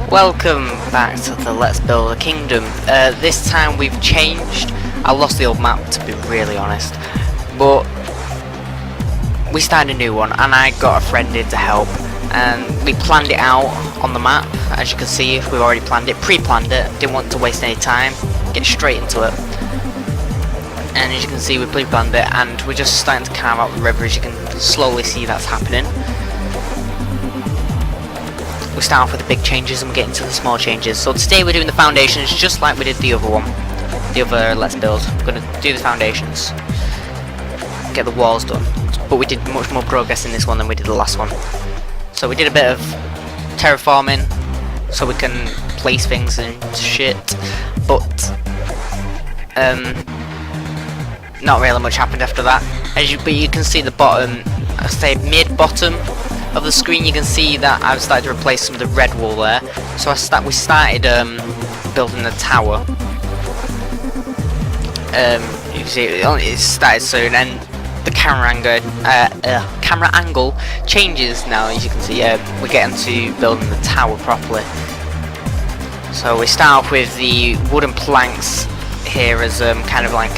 Welcome back to the Let's Build a Kingdom. This time we've changed. I lost the old map, to be really honest, but we started a new one and I got a friend in to help, and we planned it out on the map. As you can see, we've already planned it, pre-planned it, didn't want to waste any time, get straight into it. And as you can see, we pre-planned it and we're just starting to carve out the river. As you can slowly see, that's happening. We start off with the big changes and we get into the small changes. So today we're doing the foundations just like we did the other one, the other Let's Build. We're going to do the foundations, get the walls done, but we did much more progress in this one than we did the last one. So we did a bit of terraforming so we can place things and shit, but not really much happened after that. But you can see the bottom, I say mid-bottom of the screen, you can see that I've started to replace some of the red wool there. So we started building the tower. You can see it started soon, and the camera angle changes now. As you can see, we're getting to building the tower properly. So we start off with the wooden planks here as kind of like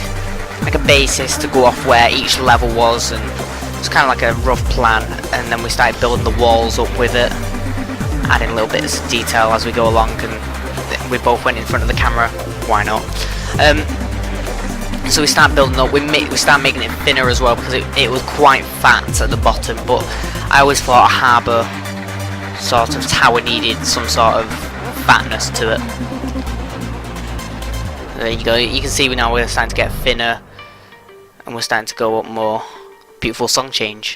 a basis to go off where each level was, and it's kind of like a rough plan, and then we started building the walls up with it, adding little bits of detail as we go along, and we both went in front of the camera, why not? So we start building up, we start making it thinner as well, because it was quite fat at the bottom, but I always thought a harbour sort of tower needed some sort of fatness to it. There you go, you can see now we're starting to get thinner, and we're starting to go up more. Beautiful song change.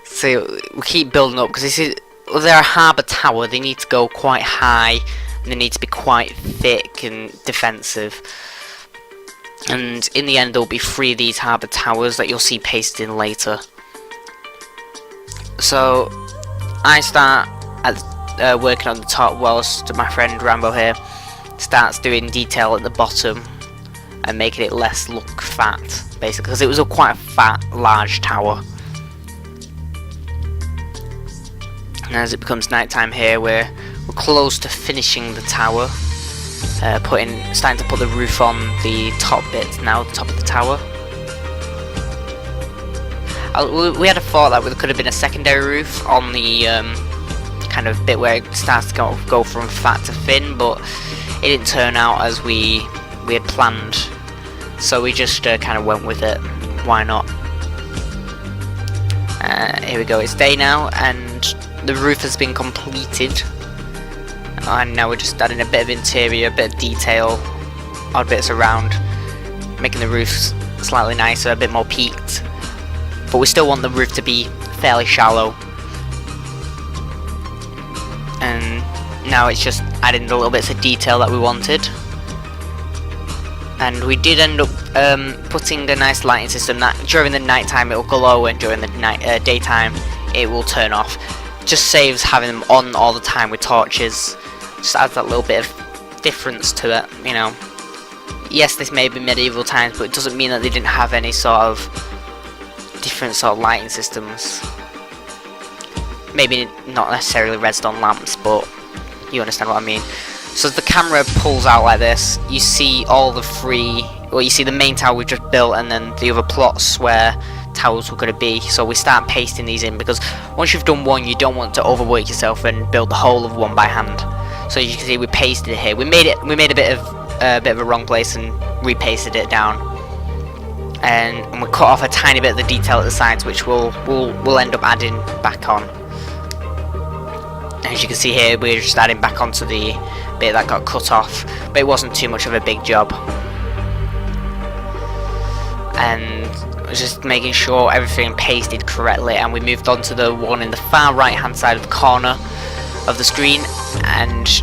So we keep building up, because they're a harbour tower, they need to go quite high, and they need to be quite thick and defensive. And in the end, there'll be 3 of these harbour towers that you'll see pasted in later. So I start working on the top, whilst my friend Rambo here starts doing detail at the bottom and making it less look fat, basically, because it was quite a fat, large tower. And as it becomes night time here, we're close to finishing the tower, starting to put the roof on the top bit now, the top of the tower. We had a thought that there could have been a secondary roof on the kind of bit where it starts to go from fat to thin, but it didn't turn out as we had planned, so we just kind of went with it. Why not? Here we go, it's day now and the roof has been completed, and now we're just adding a bit of interior, a bit of detail, odd bits around, making the roof slightly nicer, a bit more peaked, but we still want the roof to be fairly shallow. And now it's just adding the little bits of detail that we wanted. And we did end up putting a nice lighting system that during the night time it will glow, and during the daytime it will turn off. Just saves having them on all the time with torches. Just adds that little bit of difference to it, you know. Yes, this may be medieval times, but it doesn't mean that they didn't have any sort of different sort of lighting systems. Maybe not necessarily redstone lamps, but you understand what I mean. So as the camera pulls out like this, you see all the 3, well, you see the main tower we just built, and then the other plots where towers were going to be. So we start pasting these in, because once you've done one, you don't want to overwork yourself and build the whole of one by hand. So as you can see, we pasted it here. We made a bit of a wrong place and repasted it down, and we cut off a tiny bit of the detail at the sides, which we'll end up adding back on. As you can see here, we're just adding back onto the bit that got cut off, but it wasn't too much of a big job. And just making sure everything pasted correctly, and we moved on to the one in the far right hand side of the corner of the screen, and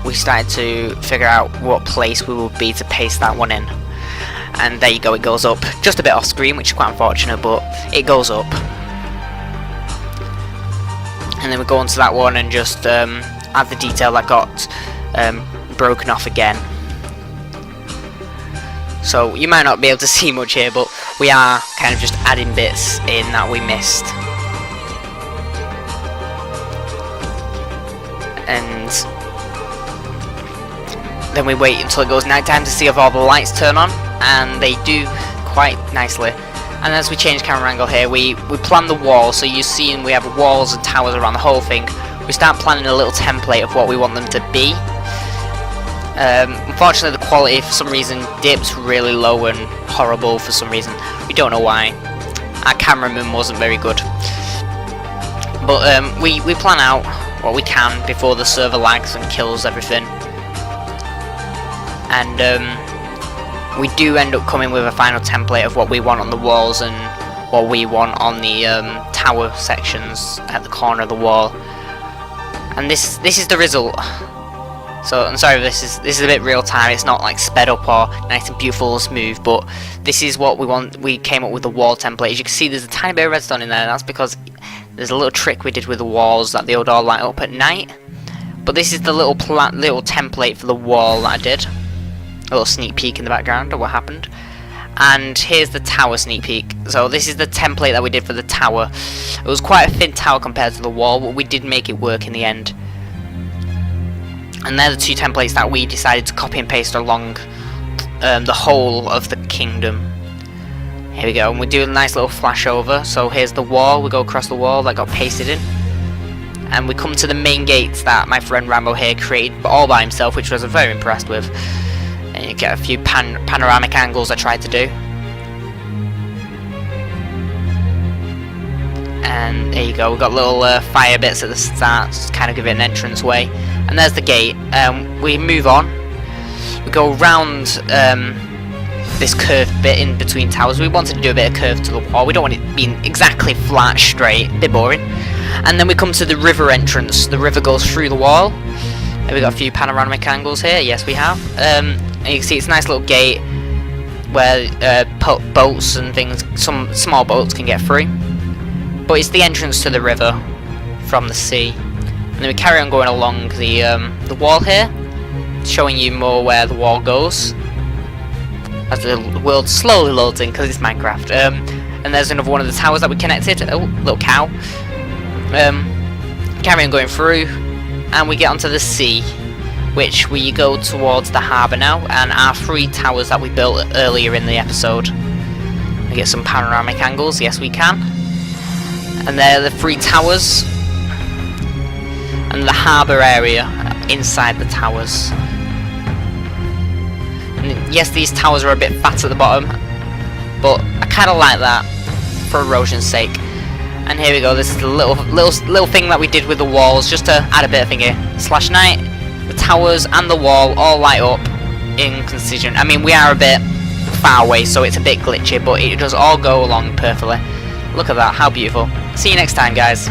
we started to figure out what place we would be to paste that one in. And there you go, it goes up just a bit off screen, which is quite unfortunate, but it goes up. And then we go onto that one and just add the detail that got broken off again. So you might not be able to see much here, but we are kind of just adding bits in that we missed. And then we wait until it goes nighttime to see if all the lights turn on, and they do quite nicely. And as we change camera angle here, we plan the wall, so you see we have walls and towers around the whole thing. We start planning a little template of what we want them to be. Unfortunately the quality for some reason dips really low and horrible for some reason. We don't know why. Our cameraman wasn't very good. But we plan out what we can before the server lags and kills everything. And we do end up coming with a final template of what we want on the walls and what we want on the tower sections at the corner of the wall. And this is the result. So I'm sorry, this is a bit real time. It's not like sped up or nice and beautiful or smooth, but this is what we want. We came up with the wall template. As you can see, there's a tiny bit of redstone in there. That's because there's a little trick we did with the walls that they would all light up at night. But this is the little template for the wall that I did. A little sneak peek in the background of what happened. And here's the tower sneak peek. So this is the template that we did for the tower. It was quite a thin tower compared to the wall, but we did make it work in the end. And they're the two templates that we decided to copy and paste along the whole of the kingdom. Here we go, and we do a nice little flash over. So here's the wall, we go across the wall that got pasted in. And we come to the main gates that my friend Rambo here created all by himself, which I was very impressed with. And you get a few panoramic angles I tried to do. And there you go, we've got little fire bits at the start, to kind of give it an entrance way. And there's the gate. We move on. We go around this curved bit in between towers. We wanted to do a bit of curve to the wall. We don't want it being exactly flat, straight, a bit boring. And then we come to the river entrance. The river goes through the wall. And we got a few panoramic angles here. Yes, we have. And you can see it's a nice little gate where boats and things, some small boats can get through. But it's the entrance to the river from the sea. And then we carry on going along the wall here, showing you more where the wall goes as the world slowly loads in because it's Minecraft. And there's another one of the towers that we connected. Oh, little cow. Carry on going through, and we get onto the sea, which we go towards the harbour now, and our 3 towers that we built earlier in the episode. We get some panoramic angles. Yes, we can. And they're the 3 towers. And the harbour area inside the towers. And yes, these towers are a bit fat at the bottom, but I kind of like that for erosion's sake. And here we go. This is the little thing that we did with the walls, just to add a bit of thing here. /night, the towers and the wall all light up in concision. I mean, we are a bit far away, so it's a bit glitchy, but it does all go along perfectly. Look at that, how beautiful. See you next time, guys.